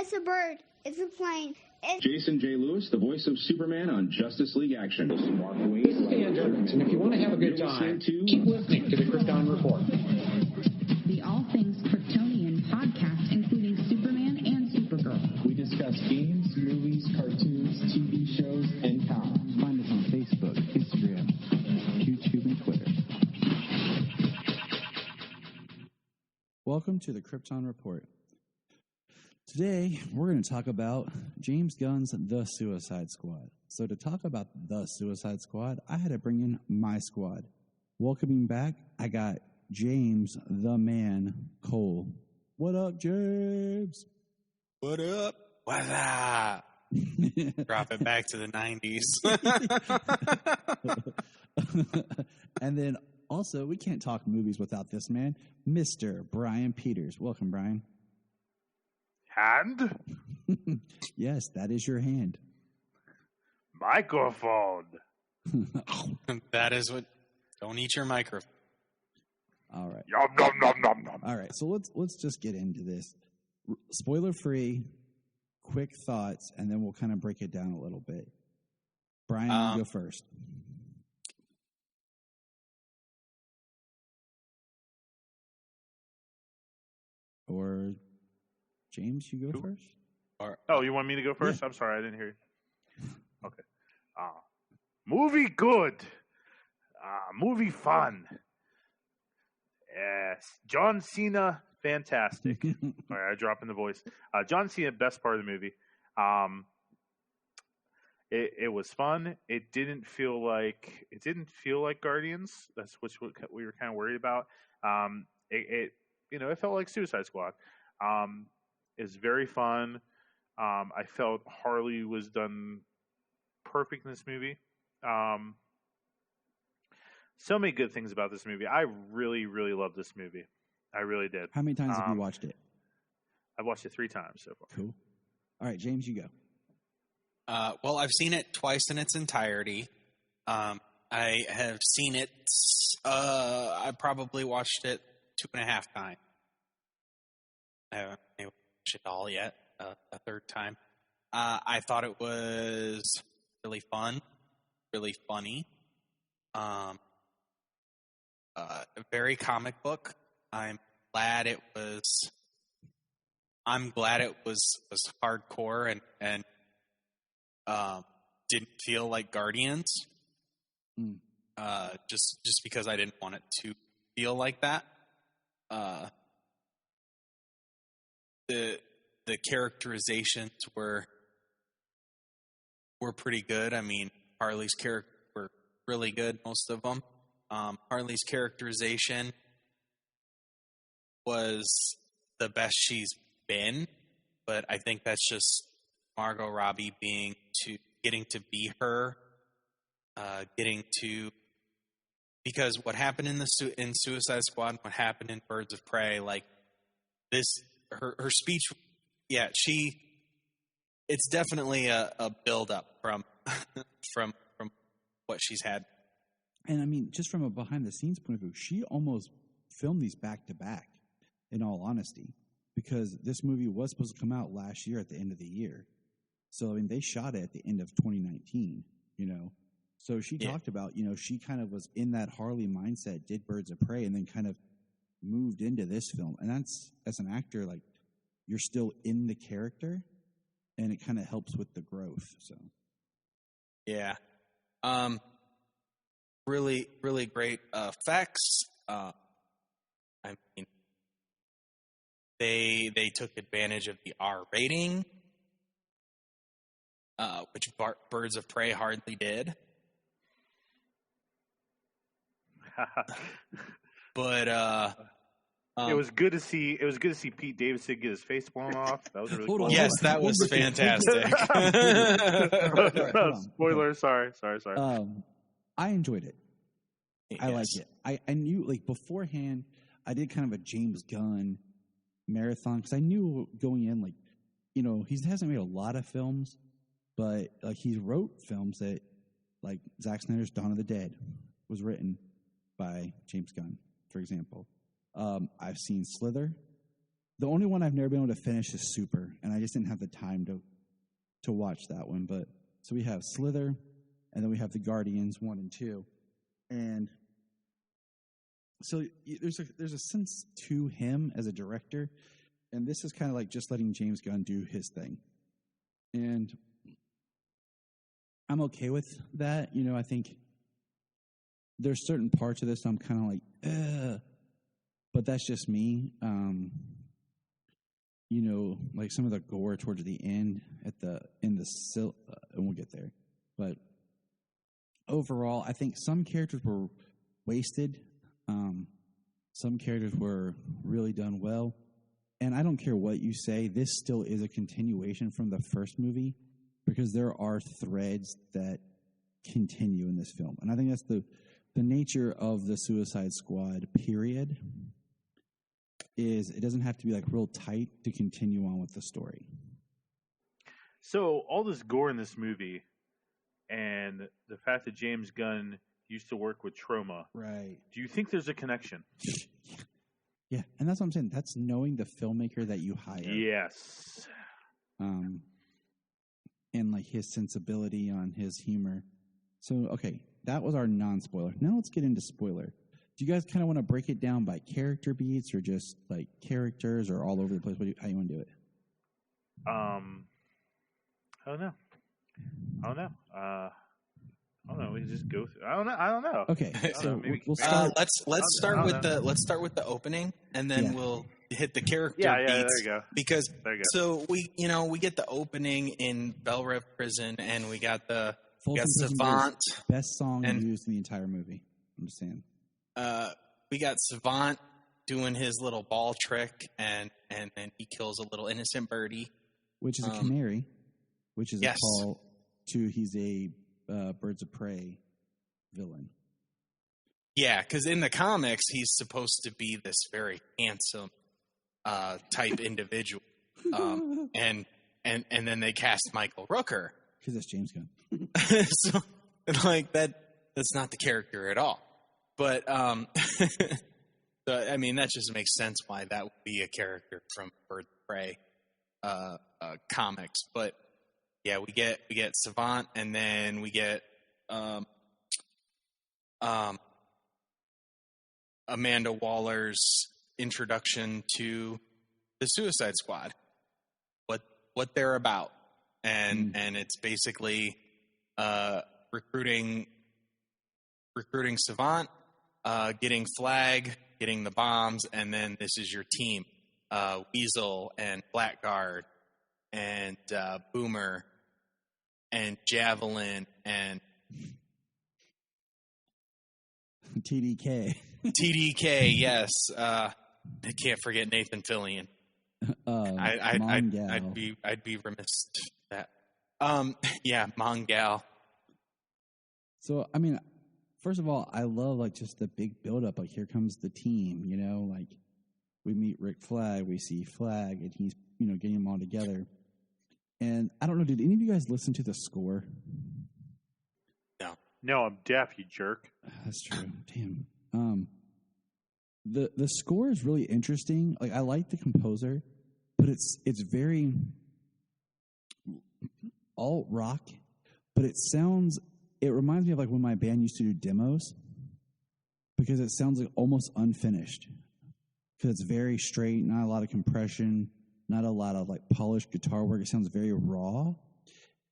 It's a bird. It's a plane. It's Jason J. Lewis, the voice of Superman on Justice League Action. This is Dan Jurgens, and if you want to have a good time, keep listening to the Krypton Report. The All Things Kryptonian podcast, including Superman and Supergirl. We discuss games, movies, cartoons, TV shows, and comics. Find us on Facebook, Instagram, YouTube, and Twitter. Welcome to the Krypton Report. Today, we're going to talk about James Gunn's The Suicide Squad. So to talk about The Suicide Squad, I had to bring in my squad. Welcoming back, I got James the Man Cole. What up, James? What up? What's up? Drop it back to the 90s. And then also, we can't talk movies without this man, Mr. Bryan Peters. Welcome, Bryan. Hand? Yes, that is your hand. Microphone. That is what. Don't eat your microphone. All right. Yum, nom, nom, nom, nom. All right. So let's just get into this. Spoiler free, quick thoughts, and then we'll kind of break it down a little bit. Bryan, you go first. Or James, you go first? Oh, you want me to go first? Yeah. I'm sorry, I didn't hear you. Okay. Movie good. Movie fun. Yes. John Cena, fantastic. Sorry, I dropped in the voice. John Cena, best part of the movie. It was fun. It didn't feel like Guardians. That's what we were kind of worried about. It felt like Suicide Squad. It's very fun. I felt Harley was done perfect in this movie. So many good things about this movie. I really, really love this movie. I really did. How many times have you watched it? I've watched it 3 times so far. Cool. All right, James, you go. Well, I've seen it twice in its entirety. I have seen it. I probably watched it 2.5 times. I haven't watched it all yet. A third time. I thought it was really fun, really funny. Very comic book. I'm glad it was hardcore and didn't feel like Guardians. Just because I didn't want it to feel like that. The characterizations were pretty good. I mean, Harley's character were really good, most of them. Harley's characterization was the best she's been, but I think that's just Margot Robbie getting to be her, because what happened in Suicide Squad, what happened in Birds of Prey, like this, her speech. Yeah, it's definitely a build up from what she's had. And I mean, just from a behind the scenes point of view, she almost filmed these back to back, in all honesty, because this movie was supposed to come out last year at the end of the year. So I mean, they shot it at the end of 2019, So she talked about, she kind of was in that Harley mindset, did Birds of Prey, and then kind of moved into this film. And that's, as an actor, like, you're still in the character, and it kind of helps with the growth. So, yeah, really, really great effects. I mean, they took advantage of the R rating, which Birds of Prey hardly did. But it was good to see. It was good to see Pete Davidson get his face blown off. That was really cool. Yes, that was fantastic. Spoiler. Sorry. I enjoyed it. Yes. I liked it. I knew, like, beforehand, I did kind of a James Gunn marathon because I knew going in, like, he hasn't made a lot of films, but like he wrote films that, like, Zack Snyder's Dawn of the Dead was written by James Gunn, for example. I've seen Slither, The only one I've never been able to finish is Super, and I just didn't have the time to watch that one. But so we have Slither, and then we have the Guardians 1 and 2, and so there's a sense to him as a director, and this is kind of like just letting James Gunn do his thing, and I'm okay with that. You know, I think there's certain parts of this I'm kind of like, ugh, but that's just me. You know, like some of the gore towards the end and we'll get there. But overall, I think some characters were wasted. Some characters were really done well. And I don't care what you say, this still is a continuation from the first movie because there are threads that continue in this film. And I think that's the nature of the Suicide Squad, period, is it doesn't have to be like real tight to continue on with the story. So all this gore in this movie and the fact that James Gunn used to work with Troma. Right. Do you think there's a connection? Yeah, and that's what I'm saying. That's knowing the filmmaker that you hire. Yes. And like his sensibility on his humor. So, okay, that was our non-spoiler. Now let's get into spoiler. Do you guys kind of want to break it down by character beats or just like characters or all over the place? How you want to do it? I don't know. I don't know. We just go through. I don't know. Okay, so we'll start. Let's start with the opening, and then we'll hit the character beats. Yeah, there you go. Because so we get the opening in Belle Reve Prison, and we got Savant, best song used in the entire movie. I'm just saying. We got Savant doing his little ball trick, and then he kills a little innocent birdie, which is a canary, which is a call to he's a Birds of Prey villain. Yeah, because in the comics he's supposed to be this very handsome type individual, and then they cast Michael Rooker because it's James Gunn. So like that's not the character at all. But so, I mean that just makes sense why that would be a character from Birds of Prey comics. But yeah, we get Savant, and then we get Amanda Waller's introduction to the Suicide Squad, what they're about, and it's basically recruiting Savant, getting Flag, getting the bombs, and then this is your team: Weasel and Blackguard and Boomer and Javelin and TDK. TDK, yes. I can't forget Nathan Fillion. I'd be remiss that. Yeah, Mongal. So I mean, first of all, I love like just the big buildup. Like here comes the team. You know, like we meet Rick Flag, we see Flag, and he's getting them all together. And I don't know, did any of you guys listen to the score? No, I'm deaf, you jerk. That's true. Damn. The score is really interesting. Like I like the composer, but it's very alt rock, but it reminds me of like when my band used to do demos because it sounds like almost unfinished. Because it's very straight, not a lot of compression, not a lot of like polished guitar work. It sounds very raw.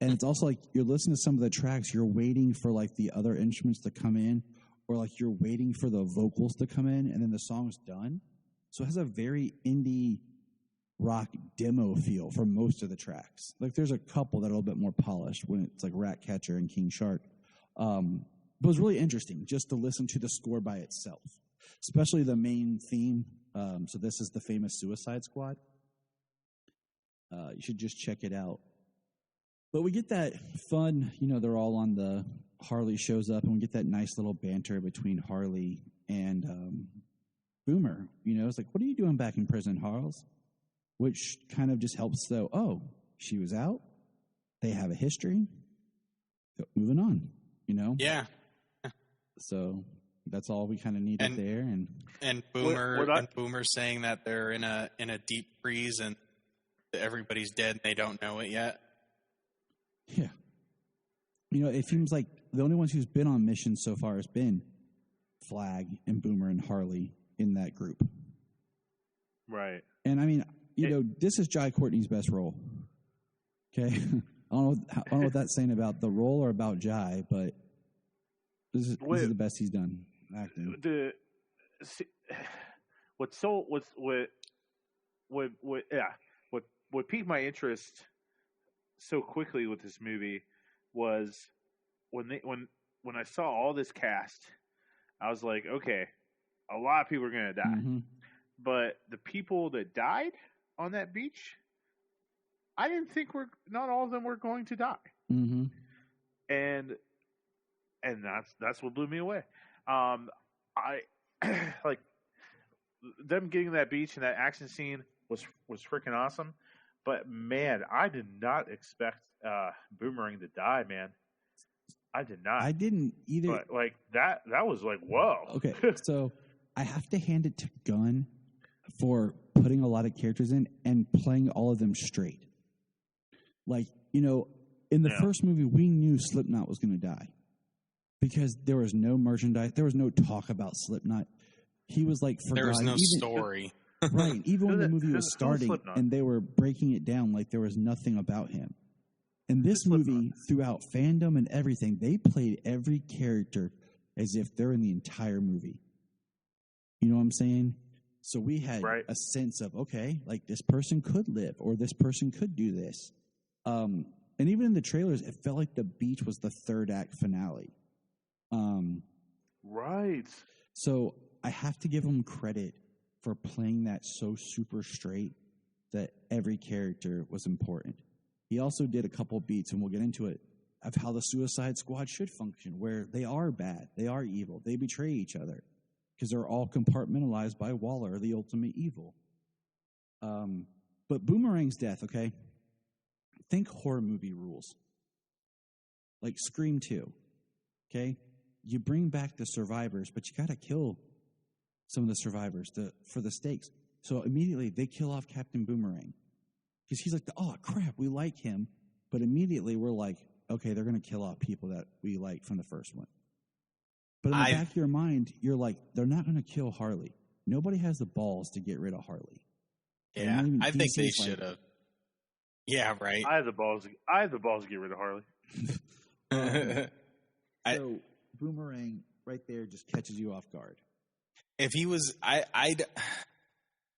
And it's also like you're listening to some of the tracks, you're waiting for like the other instruments to come in, or like you're waiting for the vocals to come in, and then the song's done. So it has a very indie rock demo feel for most of the tracks. Like there's a couple that are a little bit more polished when it's like Ratcatcher and King Shark. But it was really interesting just to listen to the score by itself, especially the main theme. So this is the famous Suicide Squad. You should just check it out. But we get that fun, they're all on the Harley shows up, and we get that nice little banter between Harley and Boomer. It's like, what are you doing back in prison, Harles? Which kind of just helps, though. Oh, she was out. They have a history. Moving on, Yeah. So, That's all we kind of needed there. And Boomer saying that they're in a deep freeze and everybody's dead and they don't know it yet. Yeah. It seems like the only ones who's been on missions so far has been Flag and Boomer and Harley in that group. Right. And I mean, this is Jai Courtney's best role. Okay. I don't know what that's saying about the role or about Jai, but this is the best he's done acting. What piqued my interest so quickly with this movie was when I saw all this cast, I was like, okay, a lot of people are going to die. Mm-hmm. But the people that died on that beach, I didn't think not all of them were going to die. Mm-hmm. And that's what blew me away. I like them getting to that beach and that action scene was freaking awesome. But man, I did not expect Boomerang to die, man. I did not. I didn't either. But like that was like, whoa. Okay, so I have to hand it to Gunn for putting a lot of characters in and playing all of them straight. Like, in the first movie, we knew Slipknot was going to die because there was no merchandise. There was no talk about Slipknot. He was like forgotten. There was no story. Right. Even when the movie was starting and they were breaking it down like there was nothing about him. In this movie, throughout fandom and everything, they played every character as if they're in the entire movie. You know what I'm saying? So we had a sense of, okay, like this person could live or this person could do this. And even in the trailers, it felt like the beach was the third act finale. Right. So I have to give him credit for playing that so super straight that every character was important. He also did a couple beats, and we'll get into it, of how the Suicide Squad should function, where they are bad, they are evil, they betray each other, because they're all compartmentalized by Waller, the ultimate evil. But Boomerang's death, okay? Think horror movie rules. Like Scream 2, okay? You bring back the survivors, but you got to kill some of the survivors for the stakes. So immediately they kill off Captain Boomerang. Because he's like, oh, crap, we like him. But immediately we're like, okay, they're going to kill off people that we like from the first one. But in the back of your mind, you're like, they're not going to kill Harley. Nobody has the balls to get rid of Harley. Yeah, I think they should have. Yeah, right. I have the balls to get rid of Harley. So Boomerang right there just catches you off guard. If he was, I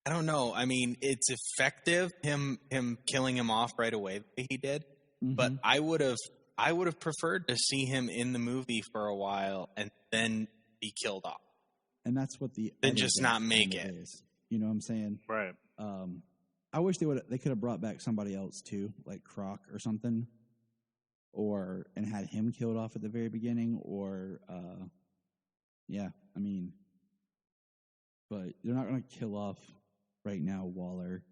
don't know. I mean, it's effective him killing him off right away the way he did. Mm-hmm. But I would have preferred to see him in the movie for a while and then be killed off. And that's what then just not make it. Is. You know what I'm saying? Right. I wish they could have brought back somebody else too, like Croc or something, and had him killed off at the very beginning, or but they're not going to kill off right now Waller,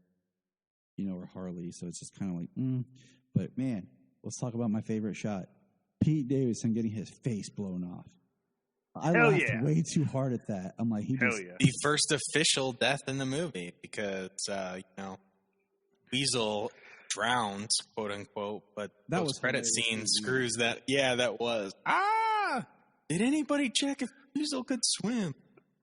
or Harley. So it's just kind of like, But man, let's talk about my favorite shot: Pete Davidson getting his face blown off. I laughed way too hard at that. I'm like, the first official death in the movie because Weasel drowns, quote unquote, but that was credit scene screws that. Yeah, that was. Did anybody check if Weasel could swim?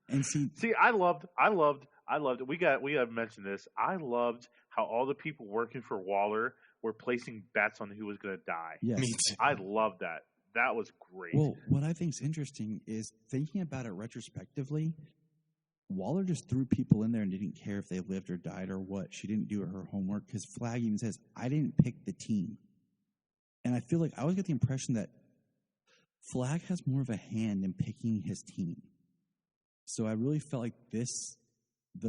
And see, I loved it. We got to mention this. I loved how all the people working for Waller were placing bets on who was going to die. Yes. Me too. I loved that. That was great. Well, what I think is interesting is thinking about it retrospectively, Waller just threw people in there and didn't care if they lived or died or what. She didn't do her homework because Flag even says, I didn't pick the team. And I feel like I always get the impression that Flag has more of a hand in picking his team. So I really felt like the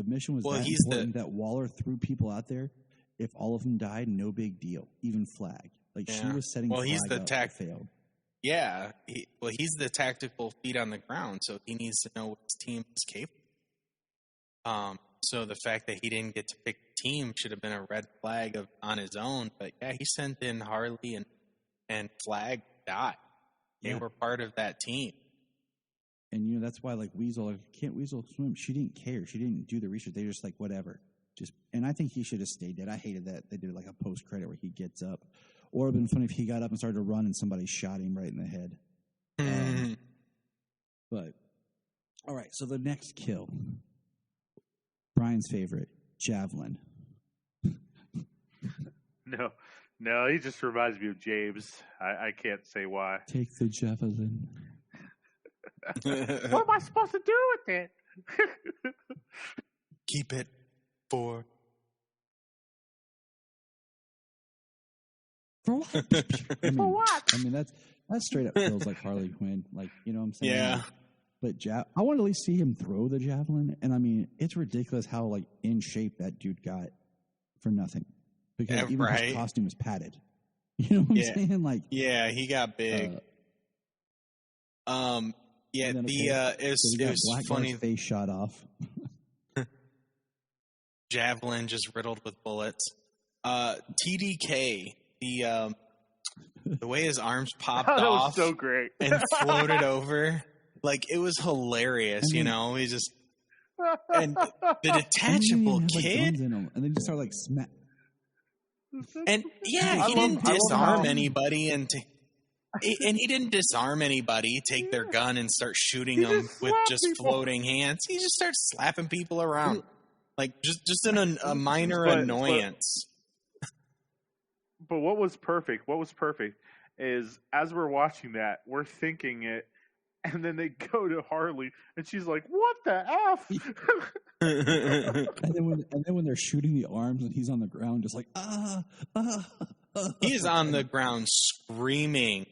mission was that important that Waller threw people out there. If all of them died, no big deal. Even Flag. Like she was setting Flag up to fail. Yeah. He's the tactical feet on the ground, so he needs to know what his team is capable of. So the fact that he didn't get to pick the team should have been a red flag on his own. But yeah, he sent in Harley and Flag died. They were part of that team. And that's why Weasel, can't Weasel swim? She didn't care. She didn't do the research. They just whatever. And I think he should have stayed dead. I hated that they did a post credit where he gets up. Or it would have been funny if he got up and started to run and somebody shot him right in the head. But all right, so the next kill, Brian's favorite, javelin. No, he just reminds me of James. I can't say why. Take the javelin. What am I supposed to do with it? Keep it for what? For what? I mean, that straight up feels like Harley Quinn. You know what I'm saying? Yeah. But I want to at least see him throw the javelin. And I mean, it's ridiculous how in shape that dude got for nothing. Because even his costume is padded. You know what I'm saying? Yeah, he got big. It was funny. Face shot off. Javelin just riddled with bullets. TDK, the way his arms popped that off, was so great, and floated over, it was hilarious. He just and the detachable kid, and then just start smack. And he didn't disarm anybody, and he didn't disarm anybody, take their gun and start shooting them with just floating hands. He just starts slapping people around, just a minor annoyance. But what was perfect is as we're watching that, we're thinking it, and then they go to Harley, and she's like, "What the F?" and then when they're shooting the arms, and he's on the ground, just He's on the ground screaming.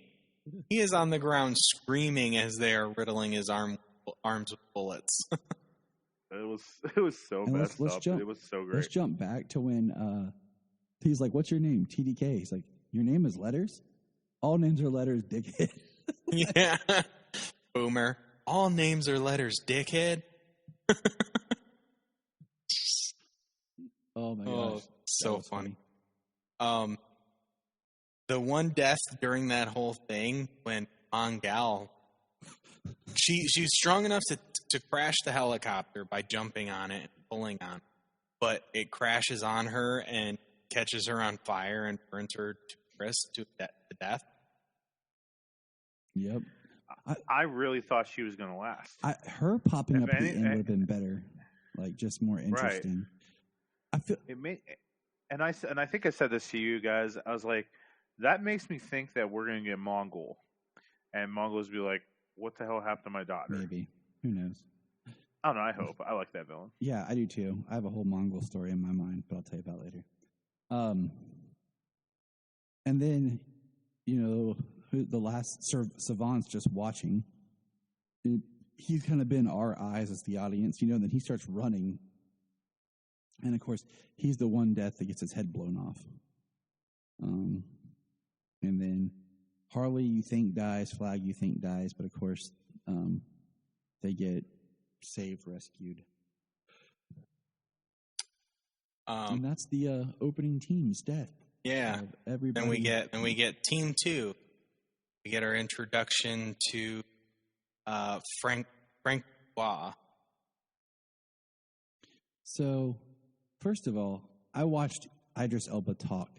He is on the ground screaming as they are riddling his arms with bullets. It was so messed up. It was so great. Let's jump back to when he's like, "What's your name?" TDK. He's like, "Your name is letters? All names are letters, dickhead." Yeah. Boomer. All names are letters, dickhead. Oh my gosh. So funny. The one death during that whole thing when Mongal, she's strong enough to crash the helicopter by jumping on it and pulling on it, but it crashes on her and catches her on fire and burns her to crisp to death. Yep. I really thought she was going to last. Her popping up at the end would have been better, just more interesting. Right. I feel it made, and I think I said this to you guys. I was like, that makes me think that we're going to get Mongol, and Mongols be like, "What the hell happened to my daughter?" Maybe. Who knows? I don't know. I hope. I like that villain. Yeah, I do too. I have a whole Mongol story in my mind, but I'll tell you about it later. And then, the last savant's just watching. He's kind of been our eyes as the audience, then he starts running. And of course, he's the one death that gets his head blown off. And then Harley, you think dies, Flag, you think dies, but of course, they get saved, rescued. And that's the opening team's death. Yeah. Everybody. Then we get Team 2. We get our introduction to Frank Waugh. So, first of all, I watched Idris Elba talk.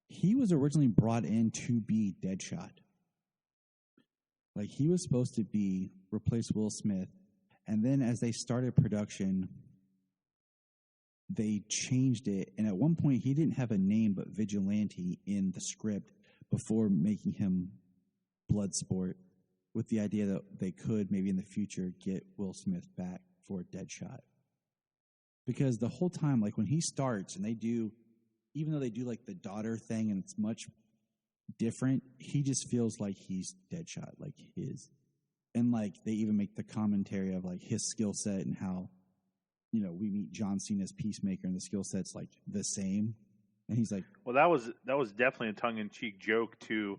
He was originally brought in to be Deadshot. He was supposed to replace Will Smith, and then as they started production, they changed it, and at one point he didn't have a name but Vigilante in the script before making him Bloodsport, with the idea that they could maybe in the future get Will Smith back for Deadshot. Because the whole time, when he starts and even though they do the daughter thing and it's much different, he just feels like he's Deadshot, and they even make the commentary of his skill set and how, we meet John Cena's Peacemaker and the skill set's the same. And he's like, well, that was definitely a tongue-in-cheek joke to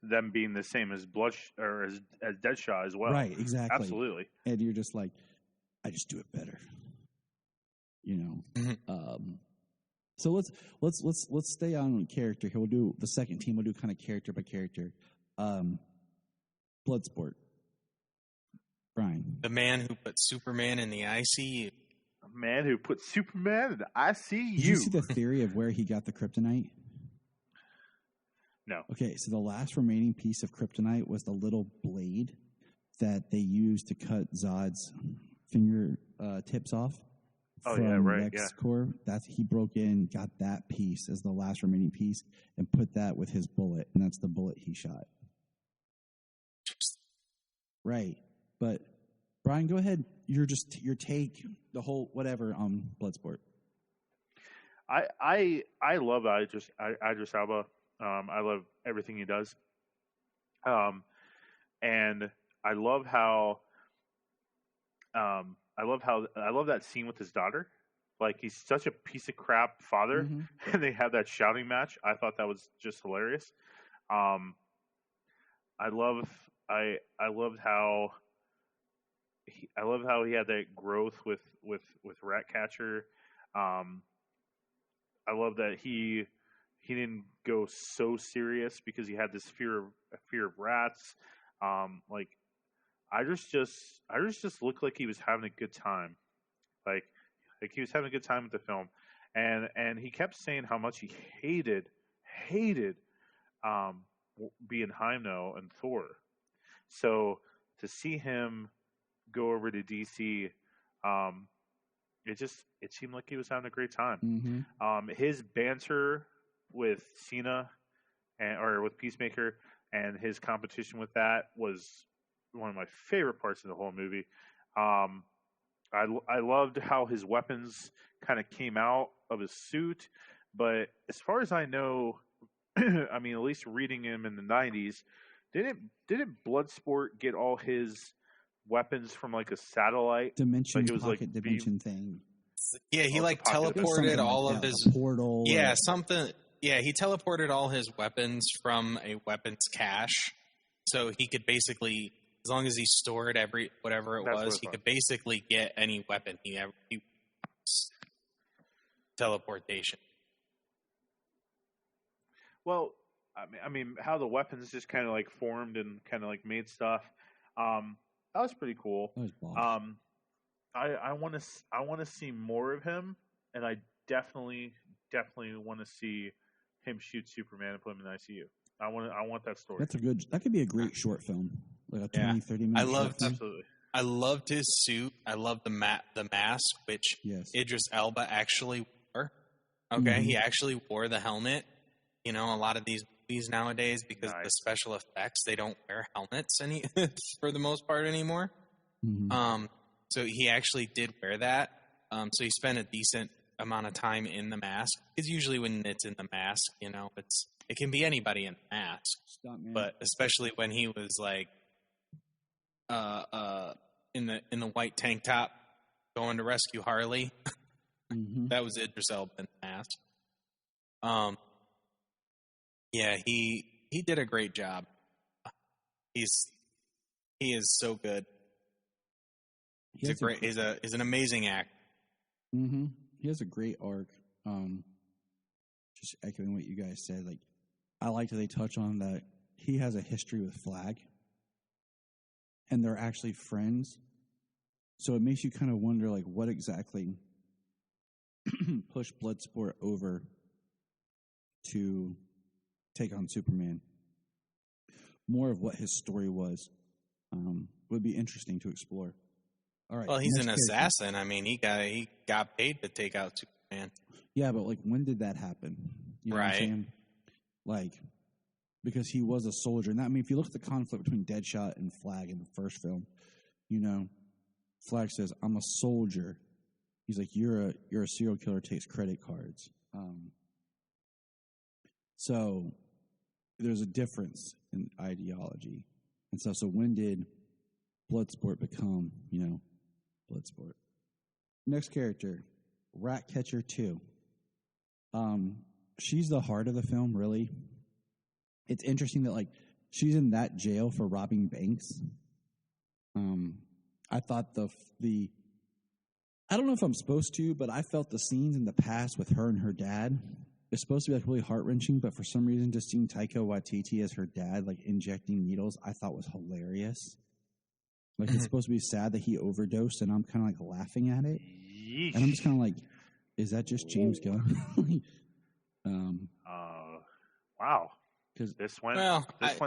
them being the same as as Deadshot as well. Right, exactly. Absolutely. And you're just like, I just do it better. Mm-hmm. So let's stay on character here. We'll do the second team. We'll do kind of character by character. Bloodsport. Bryan. The man who put Superman in the ICU. A man who put Superman in the ICU. Did you see the theory of where he got the kryptonite? No. Okay, so the last remaining piece of kryptonite was the little blade that they used to cut Zod's finger tips off. From LexCorp. That's he broke in, got that piece as the last remaining piece, and put that with his bullet, and that's the bullet he shot. Right, but Bryan, go ahead. Your take, the whole whatever on Bloodsport. I love Idris Elba. I love everything he does. And I love how. I love that scene with his daughter. Like, he's such a piece of crap father, and they have that shouting match. I thought that was just hilarious. I loved how he had that growth with Ratcatcher. I love that he didn't go so serious because he had this fear of rats. Idris just looked like he was having a good time, like he was having a good time with the film, and he kept saying how much he hated being Heimdall and Thor. So to see him go over to DC, it seemed like he was having a great time. His banter with Cena or with Peacemaker and his competition with that was one of my favorite parts of the whole movie. I loved how his weapons kind of came out of his suit, but as far as I know, I mean, at least reading him in the 90s, didn't Bloodsport get all his weapons from like a satellite dimension, like it was pocket like dimension thing? Yeah, he like teleported all of his portal. Yeah, something. Yeah, he teleported all his weapons from a weapons cache, so he could basically, as long as he stored whatever it was, he could basically get any weapon he teleportation. Well, I mean, how the weapons just kind of like formed and kind of like made stuff. That was pretty cool. That was boss. I want to see more of him, and I definitely want to see him shoot Superman and put him in the ICU. I want that story. That could be a great short film. Like a 30 minute absolutely. I loved his suit. I loved the mask, which Idris Elba actually wore. Okay, he actually wore the helmet. You know, a lot of these movies nowadays, because of the special effects, they don't wear helmets for the most part anymore. So he actually did wear that. So he spent a decent amount of time in the mask. Because usually when it's in the mask, you know, it can be anybody in the mask. But especially when he was like in the white tank top going to rescue Harley. That was Idris Elba in the mask. Yeah, he did a great job. He is so good. He's an amazing actor. He has a great arc. Just echoing what you guys said, like I like that they touch on that he has a history with Flag, and they're actually friends. So it makes you kind of wonder, like, what exactly pushed Bloodsport over to take on Superman. More of what his story was would be interesting to explore. All right. Well, he's an assassin. I mean, he got paid to take out Superman. Yeah, but like, when did that happen? You know what I'm saying? Like, because he was a soldier. And I mean, if you look at the conflict between Deadshot and Flag in the first film, you know, Flag says, "I'm a soldier." He's like, "You're a serial killer, takes credit cards." So there's a difference in ideology. And so when did Bloodsport become, you know, Bloodsport? Next character, Ratcatcher 2. She's the heart of the film, really. It's interesting that, like, she's in that jail for robbing banks. I thought the I don't know if I'm supposed to, but I felt the scenes in the past with her and her dad, it's supposed to be like really heart-wrenching, but for some reason just seeing Taika Waititi as her dad, like injecting needles, I thought was hilarious. Like, it's supposed to be sad that he overdosed, and I'm kind of like laughing at it. Yeesh. And I'm just kind of like, is that just James Gunn? Wow. Because this went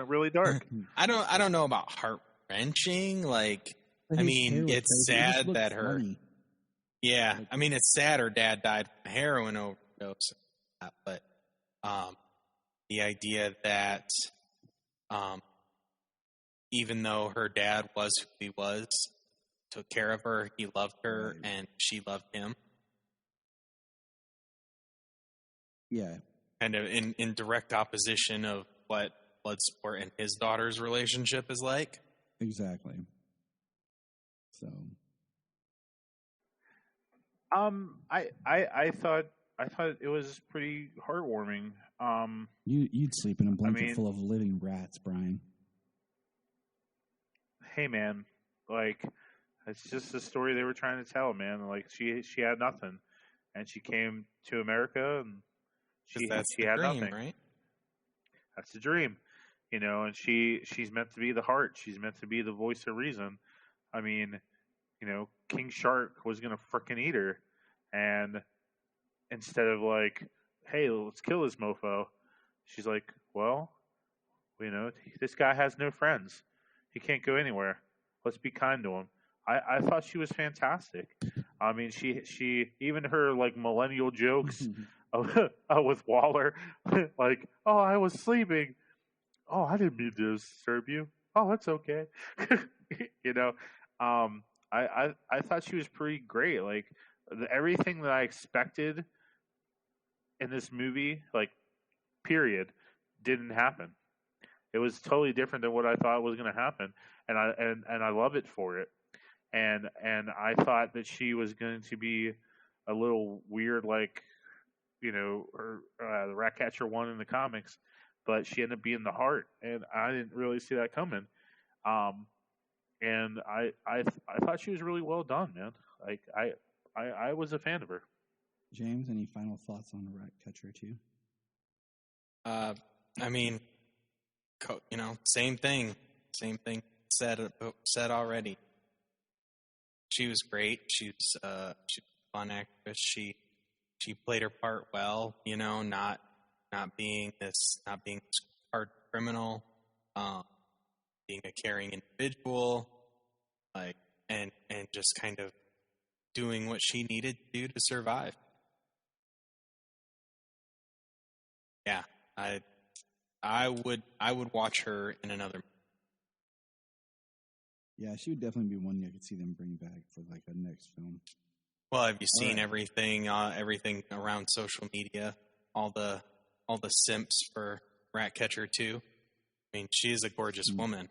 really dark. I don't know about heart wrenching. Like, I mean, it's sad that her. Funny. Yeah, I mean, it's sad her dad died from a heroin overdose, but the idea that even though her dad was who he was, took care of her, he loved her, and she loved him. Yeah. Kind of in direct opposition of what Bloodsport and his daughter's relationship is like. Exactly. So. I thought it was pretty heartwarming. You'd sleep in a blanket full of living rats, Bryan. Hey man, like, it's just the story they were trying to tell, man. Like, she had nothing, and she came to America, and she had dream, nothing. Right? That's the dream, And she's meant to be the heart. She's meant to be the voice of reason. I mean, King Shark was gonna frickin' eat her, and instead of like, hey, let's kill this mofo, she's like, well, this guy has no friends. He can't go anywhere. Let's be kind to him. I thought she was fantastic. I mean, she even her like millennial jokes with Waller, like, oh, I was sleeping. Oh, I didn't mean to disturb you. Oh, that's okay. I thought she was pretty great. Like, everything that I expected in this movie, like, period, didn't happen. It was totally different than what I thought was going to happen, and I love it for it. And I thought that she was going to be a little weird, like, or the Ratcatcher one in the comics, but she ended up being the heart, and I didn't really see that coming. And I thought she was really well done, man. Like, I was a fan of her. James, any final thoughts on Ratcatcher 2? I mean, same thing said already. She was great. She's a fun actress. She played her part well. Not being this hard criminal, being a caring individual, like, and just kind of doing what she needed to do to survive. Yeah, I would watch her in another movie. Yeah, she would definitely be one I could see them bring back for like a next film. Well, have you seen everything around social media? All the simps for Ratcatcher 2. I mean, she is a gorgeous woman.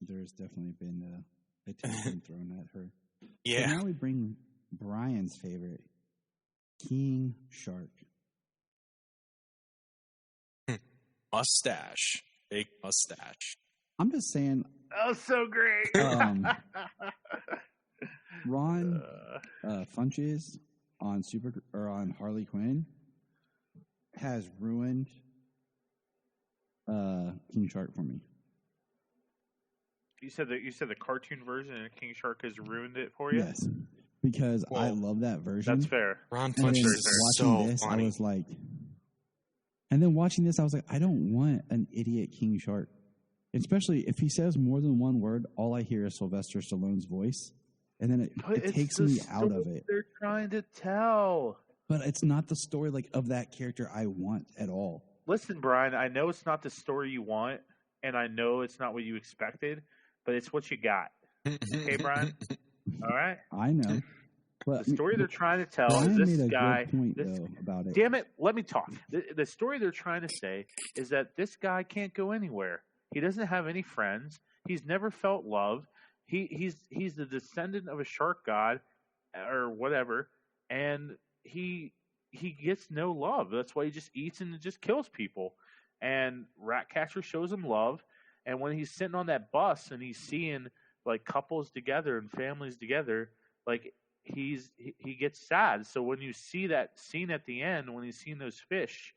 There's definitely been attention thrown at her. Yeah. So now we bring Bryan's favorite, King Shark. Mustache. Big mustache. I'm just saying. Oh, so great. Ron Funches on Harley Quinn has ruined King Shark for me. You said the cartoon version of King Shark has ruined it for you? Yes, because I love that version. That's fair. Ron Funches is so funny. I was like, and then watching this, I was like, I don't want an idiot King Shark. Especially if he says more than one word, all I hear is Sylvester Stallone's voice. And then it takes me out of it. They're trying to tell. But it's not the story of that character I want at all. Listen, Bryan, I know it's not the story you want, and I know it's not what you expected, but it's what you got. Okay, Bryan? All right? I know. But the story they're trying to tell Bryan is this made a guy. Good point, though, about it. Damn it, let me talk. The story they're trying to say is that this guy can't go anywhere. He doesn't have any friends. He's never felt love. He's the descendant of a shark god or whatever, and he gets no love. That's why he just eats and just kills people. And Ratcatcher shows him love. And when he's sitting on that bus and he's seeing like couples together and families together, like he gets sad. So when you see that scene at the end, when he's seeing those fish,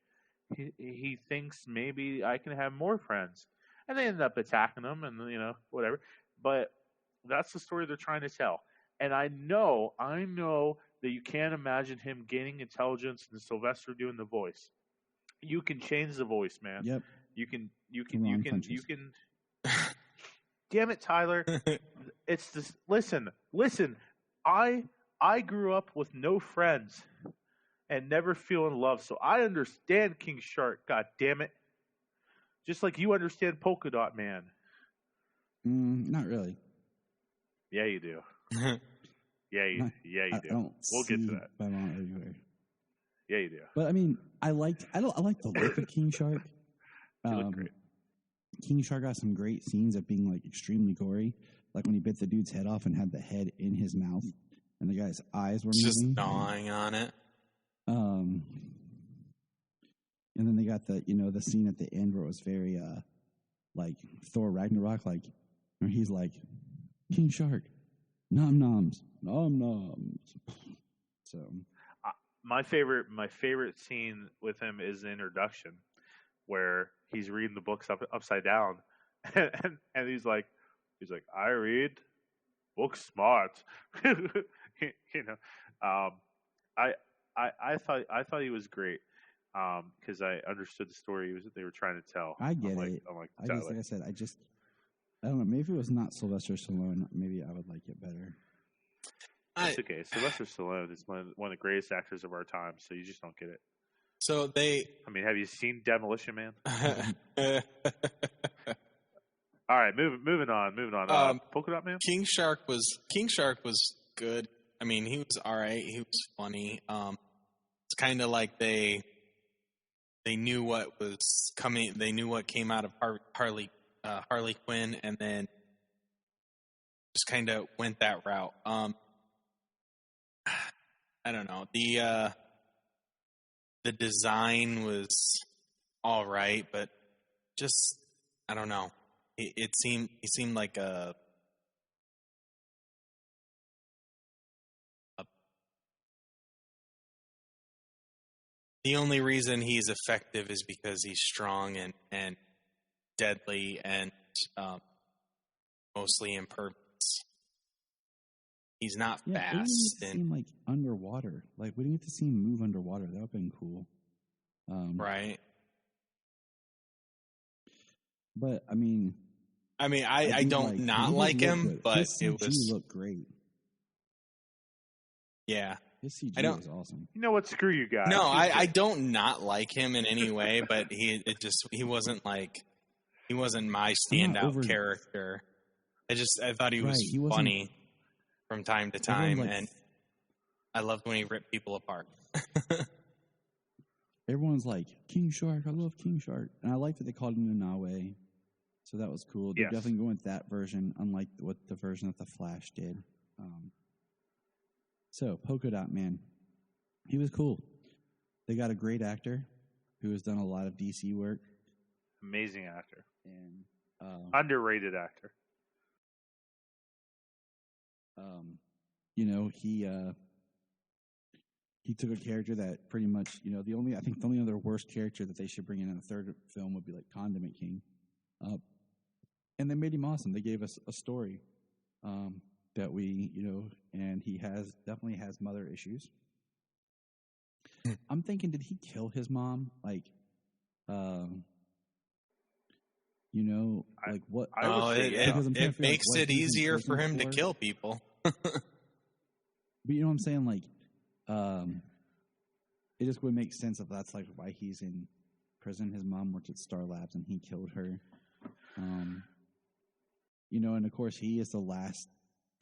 he thinks maybe I can have more friends. and they ended up attacking him, and whatever. But that's the story they're trying to tell. And I know that you can't imagine him gaining intelligence and Sylvester doing the voice. You can change the voice, man. Yep. You can. Damn it, Tyler! It's this. Listen. I grew up with no friends and never feel in love, so I understand King Shark. God damn it! Just like you understand Polka Dot Man. Not really. Yeah, you do. You do. We'll get to that. My mom everywhere. Yeah, you do. But I mean, I like the look of King Shark. You look great. King Shark got some great scenes of being like extremely gory, like when he bit the dude's head off and had the head in his mouth, and the guy's eyes were just moving. gnawing on it. And then they got the scene at the end where it was very like Thor Ragnarok, like where he's like, King Shark, nom noms. So my favorite scene with him is the introduction, where he's reading the books upside down, and he's like, I read books smart. I thought he was great because I understood the story they were trying to tell. I get it. Like I said, I don't know. Maybe if it was not Sylvester Stallone, maybe I would like it better. It's okay. Sylvester Stallone is one of the greatest actors of our time, so you just don't get it. So have you seen Demolition Man? All right, moving on. Polka Dot Man. King Shark was good. I mean, he was all right. He was funny. It's kind of like they knew what was coming. They knew what came out of Harley Quinn, and then just kind of went that route. I don't know. The design was all right, but just I don't know. It seemed like a the only reason he's effective is because he's strong and deadly and mostly impervious. He's not fast. It seemed like underwater. Like we didn't get to see him move underwater. That would have been cool. Right. But I mean, I don't not like him, but his CG it was looked great. Yeah. His CG was awesome. You know what? Screw you guys. No, I don't not like him in any way, but he wasn't my standout character. I thought he was funny from time to time, and I loved when he ripped people apart. Everyone's like, King Shark, I love King Shark. And I like that they called him Nanawe. So that was cool. They're definitely going with that version, unlike what the version that the Flash did. So, Polka Dot Man. He was cool. They got a great actor who has done a lot of DC work. Amazing actor. And underrated actor. He took a character that pretty much, the only other worst character that they should bring in a third film would be like Condiment King. And they made him awesome. They gave us a story that we, and he definitely has mother issues. I'm thinking, did he kill his mom? Like, like what? It makes it easier for him to kill people. But you know what I'm saying? Like, it just would make sense if that's like why he's in prison. His mom worked at Star Labs and he killed her. And of course he is the last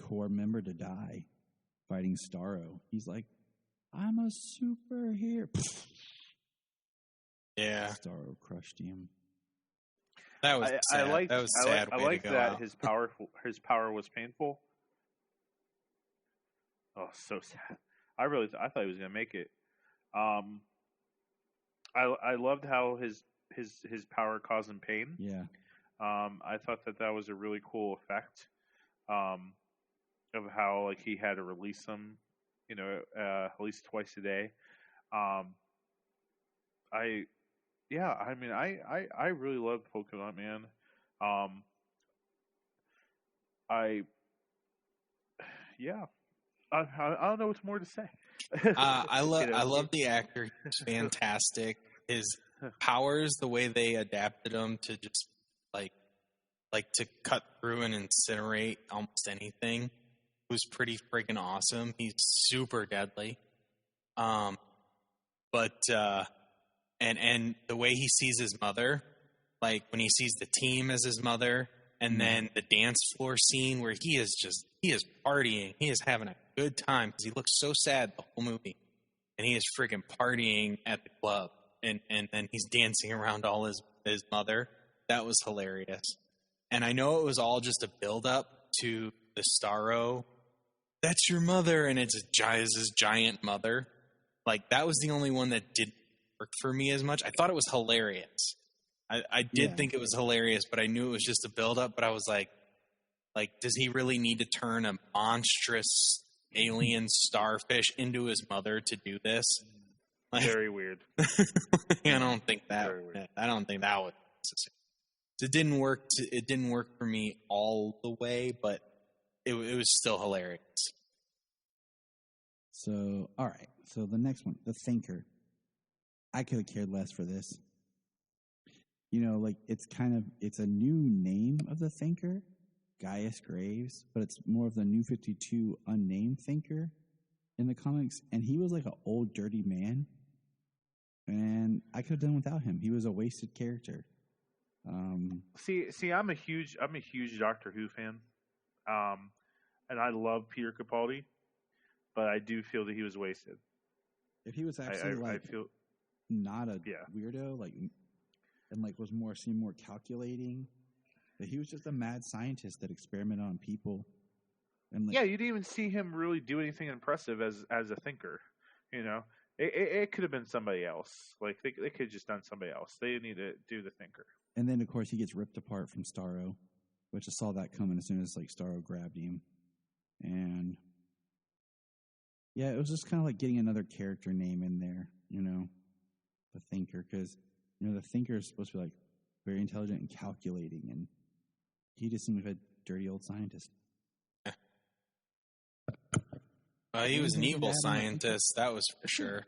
core member to die fighting Starro. He's like, I'm a superhero. Yeah. Starro crushed him. That was sad. That was sad. I like that his power was painful. Oh, so sad. I thought he was gonna make it. I loved how his power caused him pain. Yeah. I thought that was a really cool effect. Of how like he had to release them, at least twice a day. I really loved Polka Dot Man. I don't know what's more to say. I love the actor. He's fantastic. His powers, the way they adapted him to just like to cut through and incinerate almost anything, was pretty freaking awesome. He's super deadly. And the way he sees his mother, like when he sees the team as his mother, and then the dance floor scene where he is partying, he is having a good time because he looks so sad the whole movie, and he is freaking partying at the club, and then he's dancing around all his mother. That was hilarious. And I know it was all just a build up to the Starro, that's your mother, and it's his giant mother. Like, that was the only one that didn't work for me as much. I thought it was hilarious. I did think it was hilarious, but I knew it was just a build-up. But I was like, does he really need to turn a monstrous alien starfish into his mother to do this? Like, very weird. I don't think that was necessary. It didn't work. It didn't work for me all the way, but it was still hilarious. So, all right. So the next one, The Thinker. I could have cared less for this. Like it's a new name of the Thinker, Gaius Graves, but it's more of the New 52 unnamed Thinker in the comics. And he was like an old, dirty man. And I could have done without him. He was a wasted character. See, I'm a huge Doctor Who fan. And I love Peter Capaldi, but I do feel that he was wasted. If he was actually I feel not a weirdo, and was more calculating, that he was just a mad scientist that experimented on people. And you didn't even see him really do anything impressive as a thinker. It could have been somebody else. Like they could have just done somebody else. They need to do the Thinker. And then of course he gets ripped apart from Starro, which I saw that coming as soon as Starro grabbed him. And it was just kind of like getting another character name in there, the Thinker, because the Thinker is supposed to be very intelligent and calculating, and he just seemed like a dirty old scientist. He was an evil scientist, that was for sure.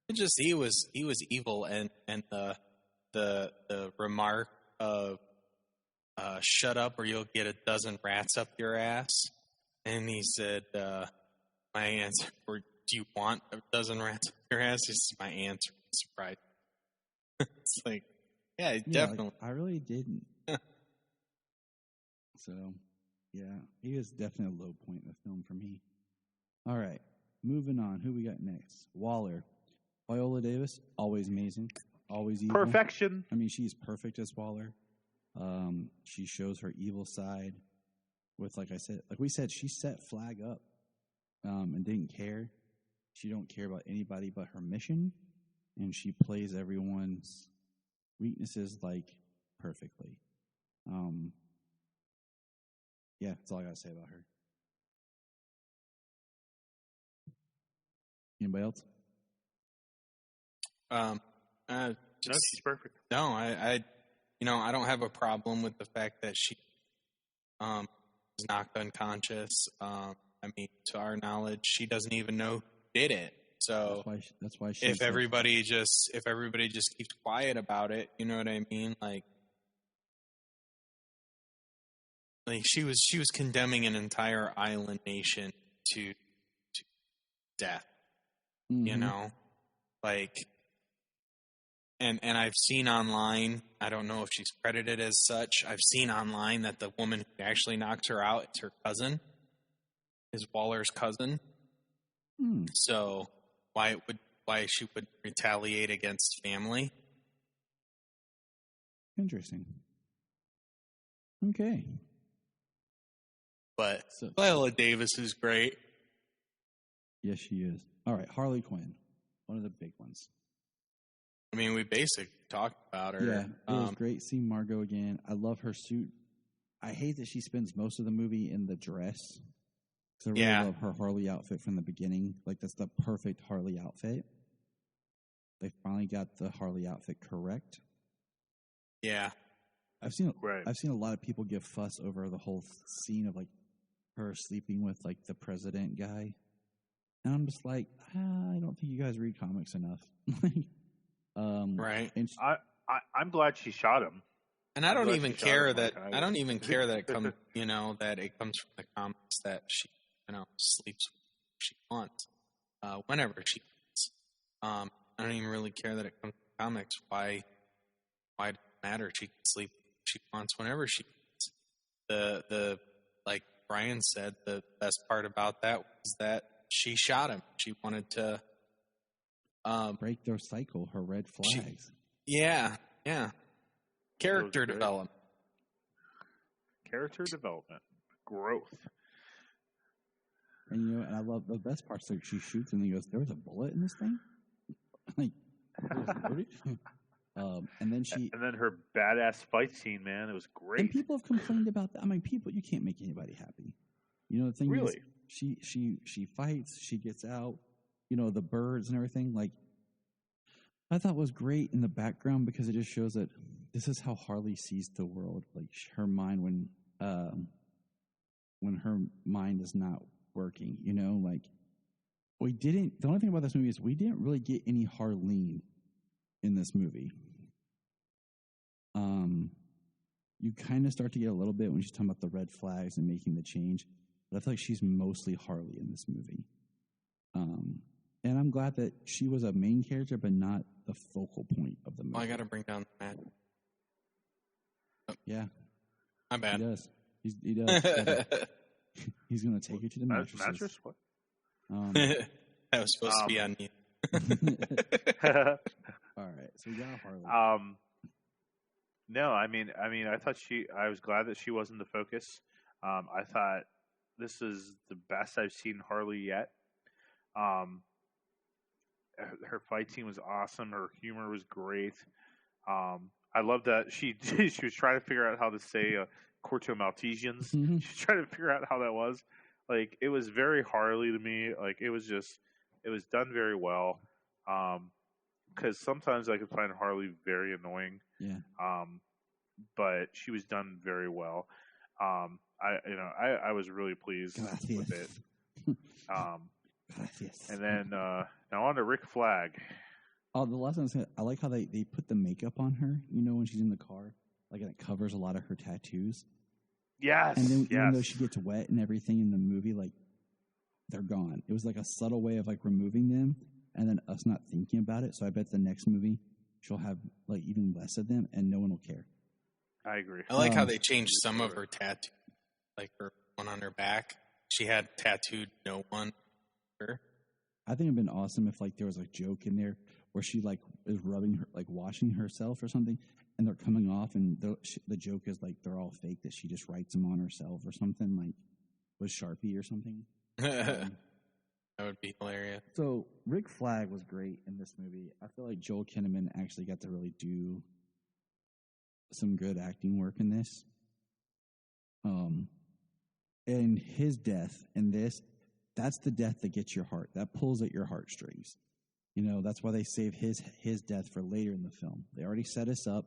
It just he was evil, and the remark of "shut up or you'll get a dozen rats up your ass," and he said, "My answer, or do you want a dozen rats up your ass?" This is my answer. Surprise. It's definitely. I really didn't. So, he was definitely a low point in the film for me. All right, moving on. Who we got next? Waller. Viola Davis, always amazing, always evil. Perfection. I mean, she's perfect as Waller. She shows her evil side with, like we said, she set Flag up and didn't care. She don't care about anybody but her mission, and she plays everyone's weaknesses perfectly. That's all I got to say about her. Anybody else? No, she's perfect. No, I don't have a problem with the fact that she was knocked unconscious. I mean, to our knowledge, she doesn't even know who did it. So that's why she. If everybody just keeps quiet about it, you know what I mean? Like she was condemning an entire island nation to death. Mm-hmm. And I've seen online, I don't know if she's credited as such, I've seen online that the woman who actually knocked her out is her cousin, is Waller's cousin. So why she would retaliate against family? Interesting. Okay. But Viola Davis is great. Yes, she is. All right, Harley Quinn, one of the big ones. I mean, we basically talked about her. Yeah, it was great seeing Margot again. I love her suit. I hate that she spends most of the movie in the dress. Because I really love her Harley outfit from the beginning. That's the perfect Harley outfit. They finally got the Harley outfit correct. Yeah. I've seen Right. I've seen a lot of people give fuss over the whole scene of like her sleeping with like the president guy, and I'm just like, I don't think you guys read comics enough. Right. And I'm glad she shot him. And I don't glad even she shot care him, that like, I don't even care that it comes that it comes from the comics that she sleeps whenever she wants, whenever she wants. I don't even really care that it comes from the comics. Why does it matter? She can sleep if she wants whenever she wants. The like Bryan said, the best part about that was that she shot him. She wanted to break their cycle, her red flags. Yeah. Character development. Character development. Growth. And and I love the best part. So she shoots and he goes, "There was a bullet in this thing." Like, and then her badass fight scene, man, it was great. And people have complained about that. I mean, you can't make anybody happy. The thing really? is, she fights, she gets out. The birds and everything. Like, I thought was great in the background because it just shows that this is how Harley sees the world. Like her mind when her mind is not working. Like the only thing about this movie is we didn't really get any Harleen in this movie. You kind of start to get a little bit when she's talking about the red flags and making the change, but I feel like she's mostly Harley in this movie. And I'm glad that she was a main character, but not the focal point of the movie. Oh, I got to bring down the mat. Oh. Yeah. My bad. He does. He does. He's going to take you to the mattresses. Mattress? What? That was supposed to be on you. All right. So we got Harley. No, I mean, I was glad that she wasn't the focus. I thought this is the best I've seen Harley yet. Her fight scene was awesome. Her humor was great. I love that she was trying to figure out how to say Corto Maltesians. Mm-hmm. She was trying to figure out how that was. Like, it was very Harley to me. Like, it was done very well. Because sometimes I could find Harley very annoying. Yeah. But she was done very well. I was really pleased with it. And then now on to Rick Flag. Oh, the last one I like how they put the makeup on her. When she's in the car, like, and it covers a lot of her tattoos. Yes. And then even though she gets wet and everything in the movie, like, they're gone. It was like a subtle way of like removing them, and then us not thinking about it. So I bet the next movie she'll have like even less of them, and no one will care. I agree. I like how they changed some of her tattoo, like her one on her back. She had tattooed no one. Her. I think it'd been awesome if like there was a joke in there where she like is rubbing her, like washing herself or something, and they're coming off, and the joke is like they're all fake, that she just writes them on herself or something, like with Sharpie or something. That would be hilarious. So Rick Flag was great in this movie. I feel like Joel Kinnaman actually got to really do some good acting work in this. And his death in this, that's the death that gets your heart. That pulls at your heartstrings. That's why they save his death for later in the film. They already set us up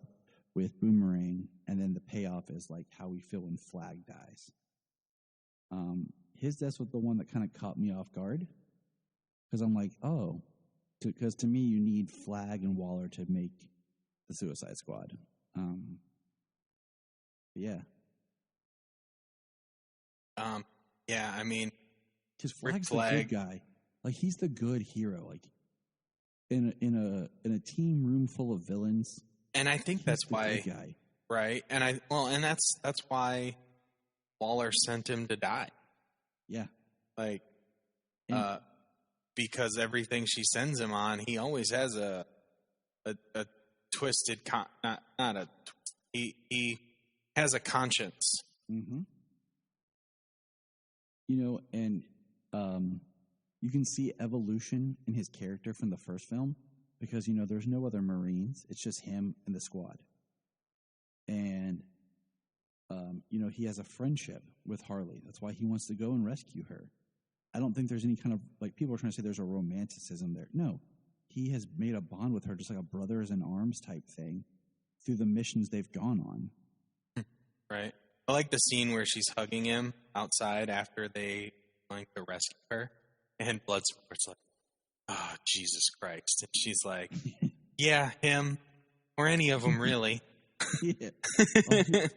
with Boomerang, and then the payoff is like how we feel when Flag dies. His death was the one that kind of caught me off guard, because I'm like, because to me you need Flag and Waller to make the Suicide Squad. Yeah. Yeah, I mean, because Flag's the good guy. Like, he's the good hero. Like, in a team room full of villains. And I think that's why, guy. Right? And that's why Waller sent him to die. Yeah. Like, because everything she sends him on, he always has a twisted he has a conscience. Mm-hmm. And you can see evolution in his character from the first film, because there's no other Marines; it's just him and the squad. And he has a friendship with Harley. That's why he wants to go and rescue her. I don't think there's any kind of, like, people are trying to say there's a romanticism there. No, he has made a bond with her, just like a brothers in arms type thing, through the missions they've gone on. Right. I like the scene where she's hugging him outside after they going to rescue her, and Bloodsport's like, "Oh, Jesus Christ!" And she's like, "Yeah, him, or any of them, really." Yeah. Oh,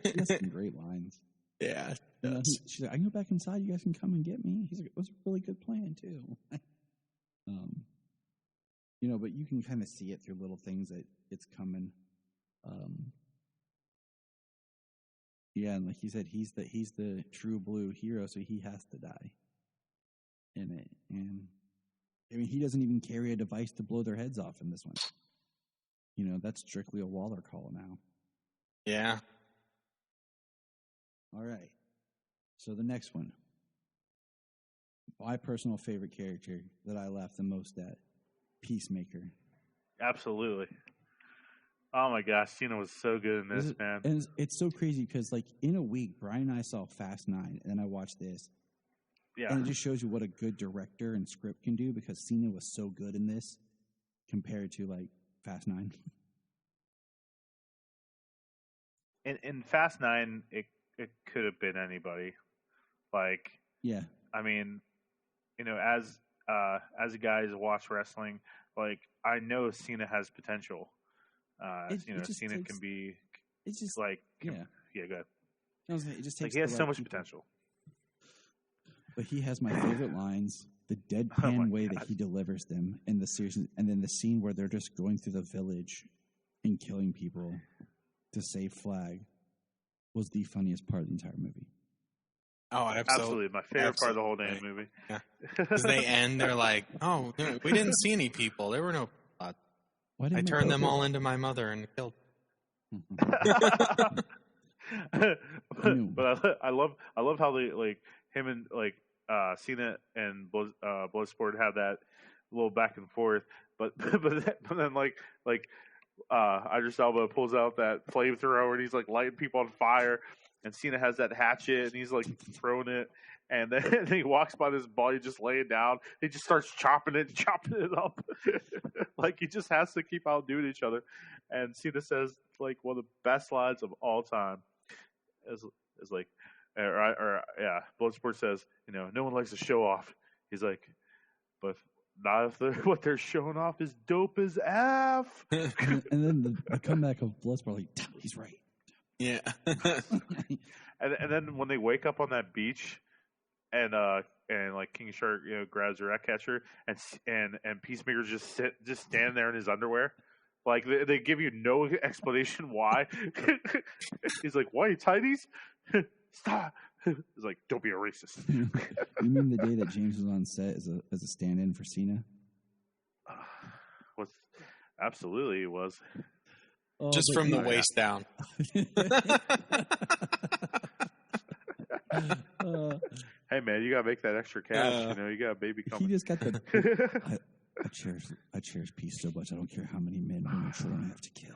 she has some great lines. Yeah. You know, she's like, "I can go back inside. You guys can come and get me." He's like, "It was a really good plan too." You know, but you can kind of see it through little things that it's coming. Yeah, and like you said, he's the true blue hero, so he has to die in it. And I mean, he doesn't even carry a device to blow their heads off in this one. You know, that's strictly a Waller call now. Yeah. All right. So the next one, my personal favorite character that I laughed the most at, Peacemaker. Absolutely. Oh my gosh, Cena was so good in this, man. And it's so crazy because, like, in a week, Bryan and I saw Fast 9, and then I watched this. Yeah. And it just shows you what a good director and script can do, because Cena was so good in this compared to, like, Fast 9. In Fast 9, it could have been anybody. Like, Yeah. I mean, you know, as a guy who watch wrestling, like, I know Cena has potential. Cena can be. It's just like, yeah, go ahead. It just takes Like, he has the so right much people. potential. But he has my favorite lines: the deadpan way that he delivers them in the series, and then the scene where they're just going through the village and killing people to save Flag was the funniest part of the entire movie. Oh, Absolutely. My favorite part of the whole damn movie. Yeah. Because they end, they're like, "Oh, no, we didn't see any people. There were no people. I turned them all into my mother and killed them." But I love how they, like, him and, like, Cena and Bloodsport have that little back and forth, but then like Idris Elba pulls out that flamethrower and he's like lighting people on fire, and Cena has that hatchet and he's like throwing it, and then he walks by this body just laying down. He just starts chopping it up, like he just has to keep outdoing each other. And Cena says, like, one of the best lines of all time is like, Bloodsport says, you know, no one likes to show off. He's like, but not if what they're showing off is dope as F. And then the comeback of Bloodsport, like, he's right. Yeah. and then when they wake up on that beach, and like King Shark, you know, grabs her catcher, and Peacemaker just stand there in his underwear. Like, they give you no explanation why. He's like, "Why, tighties? Stop!" He's like, "Don't be a racist." You mean the day that James was on set as a stand-in for Cena? Absolutely, it was. Oh, just from the waist down. Hey man, you gotta make that extra cash. You know, you got a baby coming. He just got the. I cherish peace so much. I don't care how many men, women, children I have to kill.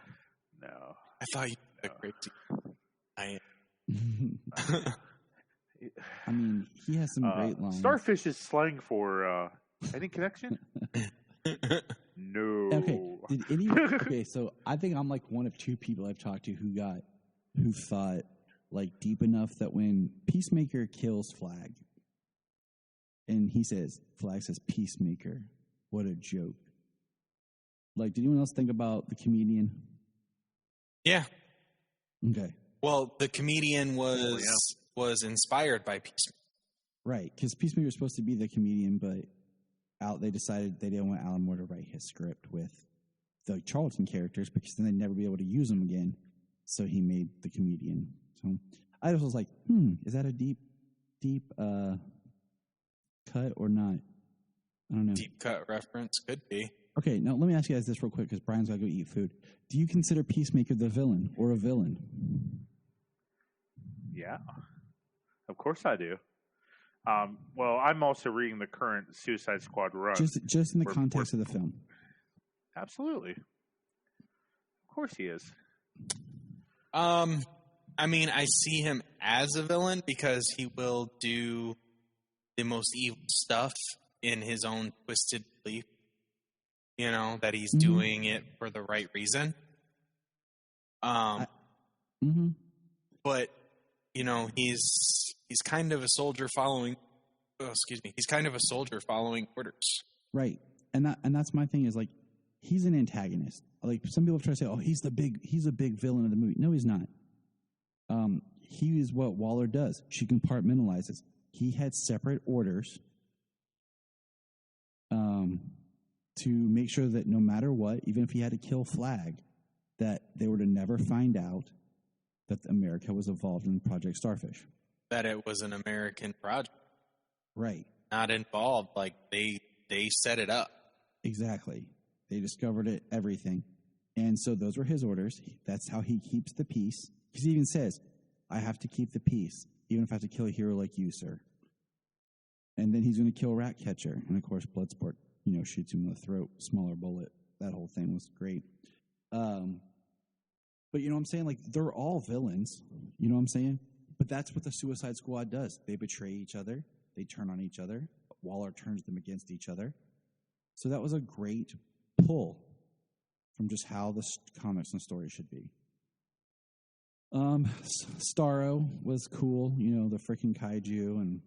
No, I thought you were crazy. I mean, he has some great lines. Starfish is slang for any connection? No. Okay, so I think I'm like one of two people I've talked to who thought, like, deep enough that when Peacemaker kills Flag, and Flag says Peacemaker, what a joke. Like, did anyone else think about the comedian? Yeah. Okay. Well, the comedian was inspired by Peacemaker. Right, because Peacemaker was supposed to be the comedian, but they decided they didn't want Alan Moore to write his script with the Charlton characters, because then they'd never be able to use them again. So he made the comedian. So I just was like, is that a deep cut or not? I don't know. Deep cut reference could be. Okay, now let me ask you guys this real quick, because Brian's got to go eat food. Do you consider Peacemaker the villain or a villain? Yeah, of course I do. Well, I'm also reading the current Suicide Squad run. Just in the context of the film. Absolutely. Of course he is. I mean, I see him as a villain because he will do the most evil stuff in his own twisted belief. You know, that he's doing it for the right reason. But he's kind of a soldier following. Oh, excuse me. He's kind of a soldier following orders. Right. And that's my thing is like, he's an antagonist. Like some people try to say, oh, he's a big villain of the movie. No, he's not. He is what Waller does. She compartmentalizes. He had separate orders to make sure that no matter what, even if he had to kill Flag, that they were to never find out that America was involved in Project Starfish. That it was an American project. Right. Not involved. Like, they set it up. Exactly. They discovered it, everything. And so those were his orders. That's how he keeps the peace. Because he even says, I have to keep the peace, even if I have to kill a hero like you, sir. And then he's going to kill Ratcatcher. And, of course, Bloodsport, shoots him in the throat, smaller bullet. That whole thing was great. But you know what I'm saying? Like, they're all villains. You know what I'm saying? But that's what the Suicide Squad does. They betray each other. They turn on each other. Waller turns them against each other. So that was a great pull from just how the comics and story should be. Starro was cool. The freaking kaiju and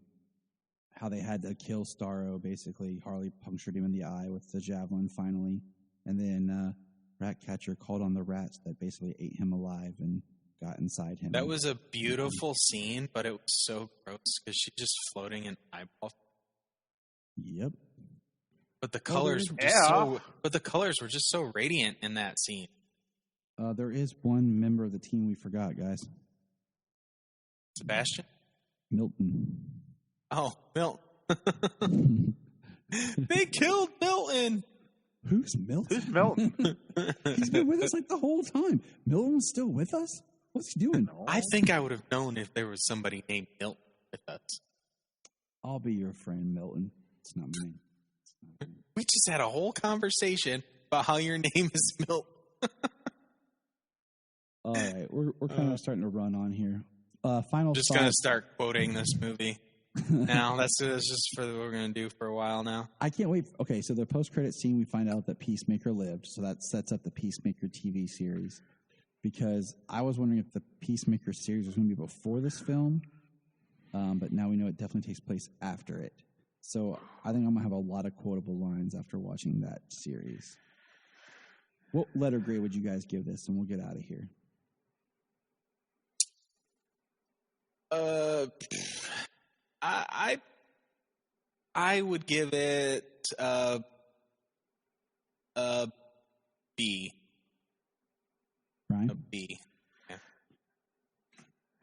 how they had to kill Starro, basically. Harley punctured him in the eye with the javelin finally. And then Ratcatcher called on the rats that basically ate him alive and got inside him. That was a beautiful scene, but it was so gross because she's just floating in eyeball. Yep. But the colors were just so radiant in that scene. There is one member of the team we forgot, guys. Sebastian? Milton. Oh, Milton. They killed Milton. Who's Milton? Who's Milton? He's been with us like the whole time. Milton's still with us? What's he doing? I think I would have known if there was somebody named Milton with us. I'll be your friend, Milton. It's not me. We just had a whole conversation about how your name is Milton. All right, we're kind of starting to run on here. Final just thought. going to start quoting this movie. Now that's just for what we're going to do for a while now. I can't wait. Okay, so the post-credit scene, we find out that Peacemaker lived, so that sets up the Peacemaker TV series. Because I was wondering if the Peacemaker series was going to be before this film, but now we know it definitely takes place after it. So I think I'm going to have a lot of quotable lines after watching that series. What letter grade would you guys give this, and we'll get out of here? I would give it a B. Bryan? A B. Yeah.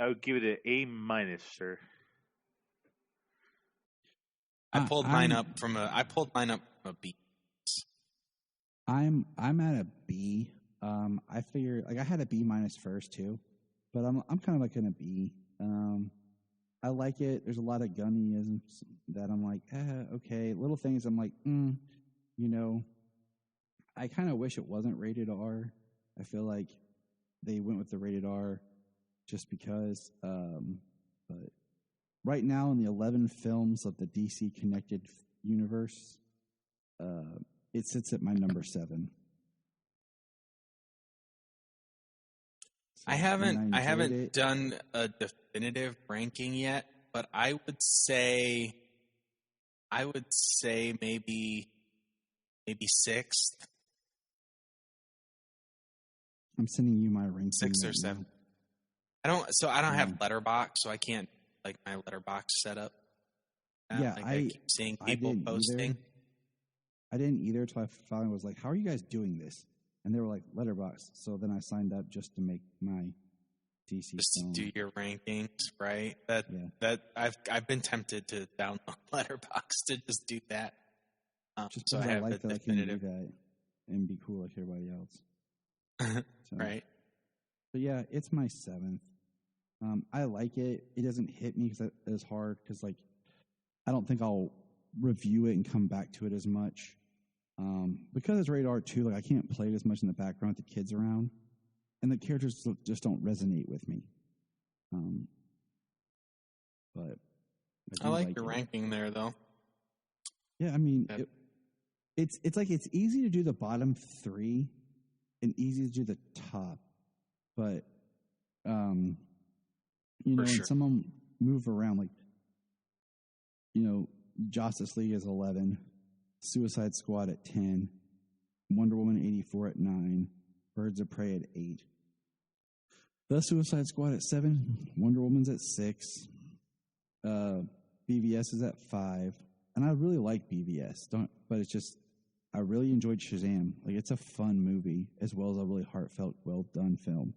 I would give it an A-, sir. I pulled mine up from a B. I'm at a B. I figure I had a B- first too, but I'm kind of like in a B. I like it. There's a lot of gunnyisms that I'm like, okay. Little things I'm like, I kind of wish it wasn't rated R. I feel like they went with the rated R just because. But right now in the 11 films of the DC connected universe, it sits at my number 7. So I haven't done a definitive ranking yet, but I would say maybe 6th. I'm sending you my ranking. 6 or 7. I don't have Letterboxd, so I can't like my Letterboxd setup. I keep seeing people posting. I didn't either until I finally was like, "How are you guys doing this?" And they were like, Letterboxd. So then I signed up just to make my DC just film. to do your rankings, right? That I've been tempted to download Letterboxd to just do that. Just so because I have like the that definitive. I can do that and be cool like everybody else. So, right. But yeah, it's my 7th. I like it. It doesn't hit me as hard because like I don't think I'll review it and come back to it as much. Because it's rated R too, like I can't play it as much in the background with the kids around, and the characters just don't resonate with me. But I like your ranking there, though. Yeah, I mean, it's like it's easy to do the bottom 3 and easy to do the top, but You know, For sure. and some of them move around. Like, you know, Justice League is 11, Suicide Squad at 10, Wonder Woman 84 at 9, Birds of Prey at 8. The Suicide Squad at 7, Wonder Woman's at 6, BVS is at 5, and I really like BVS. But it's just I really enjoyed Shazam. Like, it's a fun movie as well as a really heartfelt, well done film.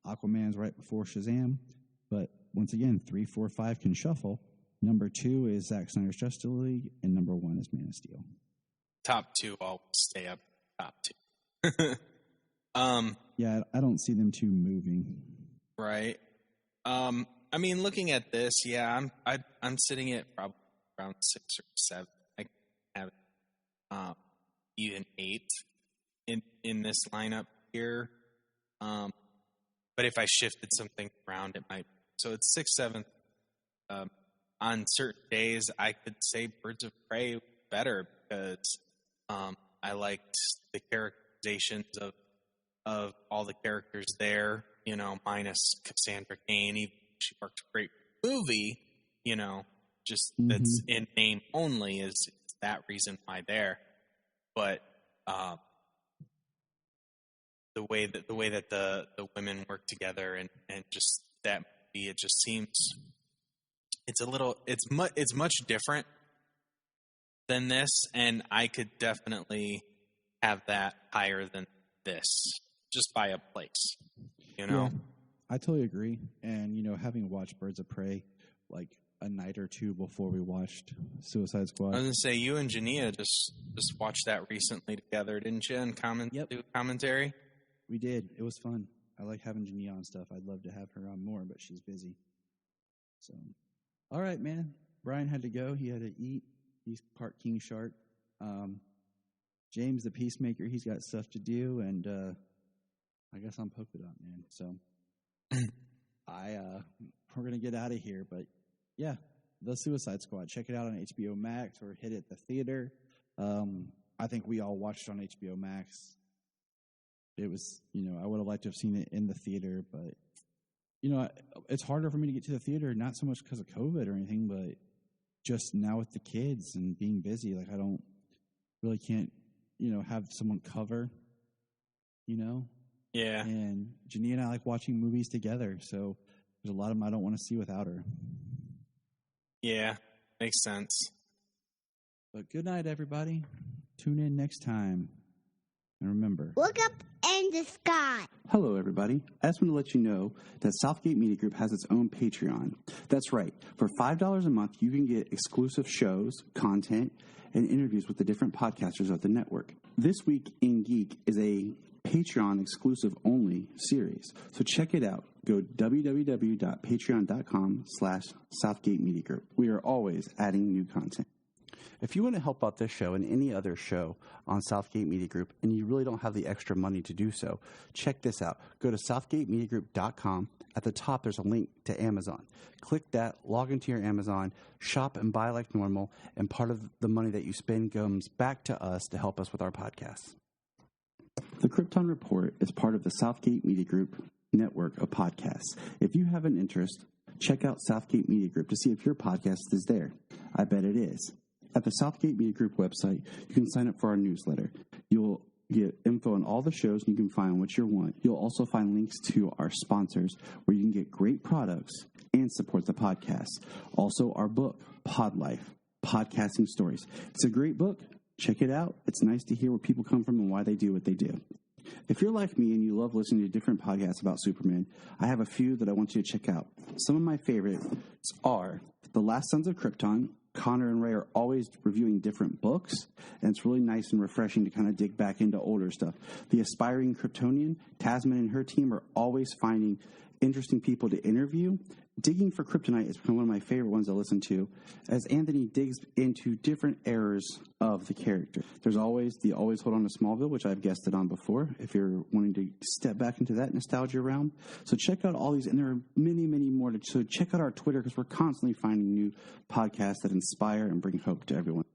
Aquaman's right before Shazam, but once again, 3, 4, 5 can shuffle. Number 2 is Zack Snyder's Justice League, and number 1 is Man of Steel. Top 2 always stay up. Top 2. Yeah, I don't see them two moving. Right. I mean, looking at this, yeah, I'm sitting at probably around 6 or 7. I have even 8 in this lineup here. But if I shifted something around, it might. So it's 6, 7. On certain days, I could say Birds of Prey better because I liked the characterizations of all the characters there. You know, minus Cassandra Cain. Even if she worked a great movie. You know, just that's in name only is that reason why there. But the way that the women work together and just that movie, it just seems it's much different than this, and I could definitely have that higher than this just by a place. You know, yeah, I totally agree. And you know, having watched Birds of Prey like a night or two before we watched Suicide Squad. I was gonna say you and Jania just watched that recently together, didn't you? And do commentary. We did. It was fun. I like having Jania on stuff. I'd love to have her on more, but she's busy. So, all right, man. Bryan had to go. He had to eat. He's part King Shark. James, the Peacemaker, he's got stuff to do, and I guess I'm polka dot man. So, we're gonna get out of here, but. Yeah, The Suicide Squad. Check it out on HBO Max or hit it at the theater. I think we all watched it on HBO Max. It was, you know, I would have liked to have seen it in the theater, but, you know, it's harder for me to get to the theater, not so much because of COVID or anything, but just now with the kids and being busy. Like, I don't really can't, you know, have someone cover, you know? Yeah. And Jania and I like watching movies together, so there's a lot of them I don't want to see without her. Yeah, makes sense. But good night, everybody. Tune in next time. And remember, Look up in the sky. Hello, everybody. I just want to let you know that Southgate Media Group has its own Patreon. That's right. For $5 a month, you can get exclusive shows, content, and interviews with the different podcasters of the network. This Week in Geek is a Patreon exclusive only series. So check it out. Go www.patreon.com/Southgate Media Group. We are always adding new content. If you want to help out this show and any other show on Southgate Media Group and you really don't have the extra money to do so, check this out. Go to southgatemediagroup.com. At the top, there's a link to Amazon. Click that, log into your Amazon, shop and buy like normal, and part of the money that you spend comes back to us to help us with our podcasts. The Krypton Report is part of the Southgate Media Group network of podcasts. If you have an interest, check out Southgate Media Group to see if your podcast is there. I bet it is. At the Southgate Media Group website, you can sign up for our newsletter. You'll get info on all the shows, and you can find what you want. You'll also find links to our sponsors where you can get great products and support the podcast. Also, our book, Pod Life, Podcasting Stories. It's a great book. Check it out. It's nice to hear where people come from and why they do what they do. If you're like me and you love listening to different podcasts about Superman, I have a few that I want you to check out. Some of my favorites are The Last Sons of Krypton. Connor and Ray are always reviewing different books, and it's really nice and refreshing to kind of dig back into older stuff. The Aspiring Kryptonian, Tasman and her team are always finding interesting people to interview. Digging for Kryptonite has become one of my favorite ones to listen to, as Anthony digs into different eras of the character. There's always the Always Hold On to Smallville, which I've guested on before, if you're wanting to step back into that nostalgia realm. So check out all these, and there are many, many more. So check out our Twitter, because we're constantly finding new podcasts that inspire and bring hope to everyone.